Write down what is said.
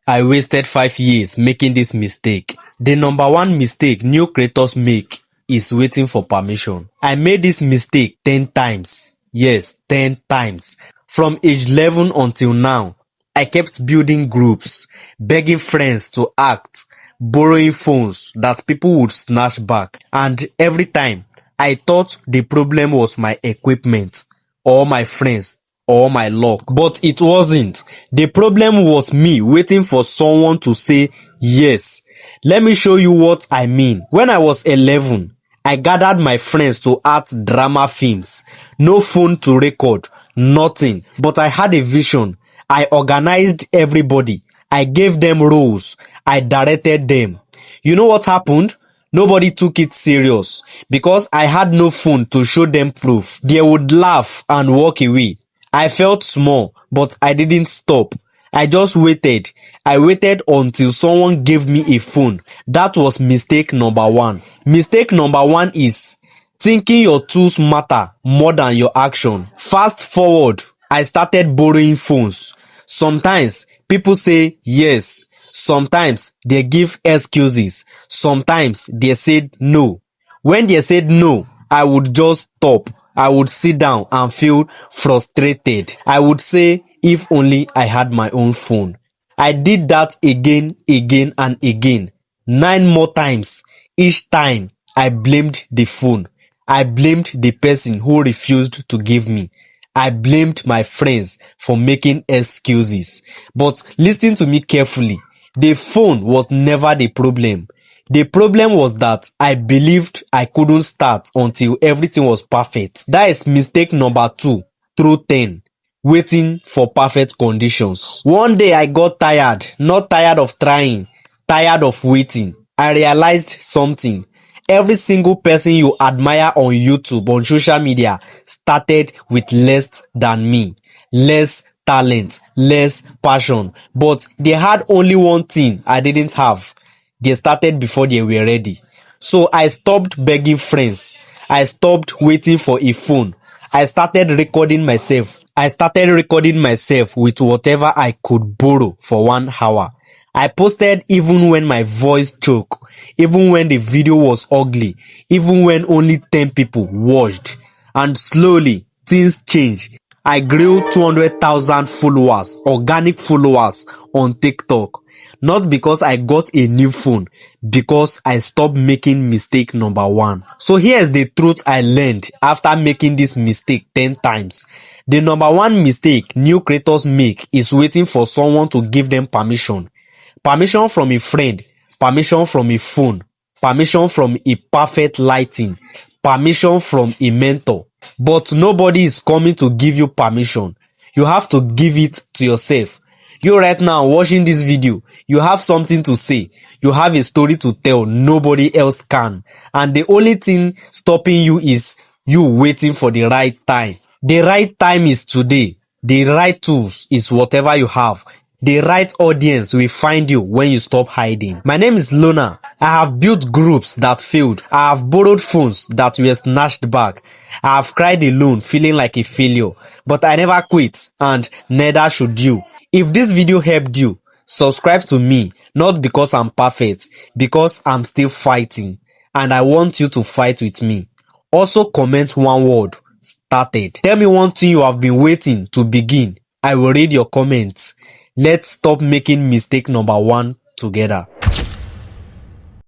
I wasted 5 years making this mistake. The number one mistake new creators make is waiting for permission. I made this mistake 10 times. Yes, 10 times. From age 11 until now, I kept building groups, begging friends to act, borrowing phones that people would snatch back. And every time, I thought the problem was my equipment, or my friends, or my luck. But it wasn't. The problem was me waiting for someone to say yes. Let me show you what I mean. When I was 11, I gathered my friends to act drama films. No phone to record, nothing. But I had a vision. I organized everybody. I gave them roles. I directed them. You know what happened? Nobody took it serious because I had no phone to show them proof. They would laugh and walk away. I felt small, but I didn't stop. I just waited. I waited until someone gave me a phone. That was mistake number one. Mistake number one is thinking your tools matter more than your action. Fast forward, I started borrowing phones. Sometimes people say yes. Sometimes they give excuses. Sometimes they said no. When they said no, I would just stop. I would sit down and feel frustrated. I would say, if only I had my own phone. I did that again and again. 9 more times. Each time, I blamed the phone. I blamed the person who refused to give me. I blamed my friends for making excuses. But listen to me carefully. The phone was never the problem. The problem was that I believed I couldn't start until everything was perfect. That is mistake number 2 through 10. Waiting for perfect conditions. One day I got tired. Not tired of trying. Tired of waiting. I realized something. Every single person you admire on YouTube, on social media, started with less than me. Less talent, less passion. But they had only one thing I didn't have. They started before they were ready. So I stopped begging friends. I stopped waiting for a phone. I started recording myself. I started recording myself with whatever I could borrow for 1 hour. I posted even when my voice choked, even when the video was ugly, even when only 10 people watched. And slowly, things changed. I grew 200,000 followers, organic followers on TikTok. Not because I got a new phone, because I stopped making mistake number 1. So here's the truth I learned after making this mistake 10 times. The number 1 mistake new creators make is waiting for someone to give them permission. Permission from a friend, permission from a phone, permission from a perfect lighting, permission from a mentor. But nobody is coming to give you permission. You have to give it to yourself. You right now watching this video, you have something to say. You have a story to tell. Nobody else can. And the only thing stopping you is you waiting for the right time. The right time is today. The right tools is whatever you have. The right audience will find you when you stop hiding. My name is Lona. I have built groups that failed. I have borrowed phones that were snatched back. I have cried alone, feeling like a failure. But I never quit, and neither should you. If this video helped you, subscribe to me, not because I'm perfect, because I'm still fighting. And I want you to fight with me. Also comment one word, started. Tell me one thing you have been waiting to begin. I will read your comments. Let's stop making mistake number 1 together.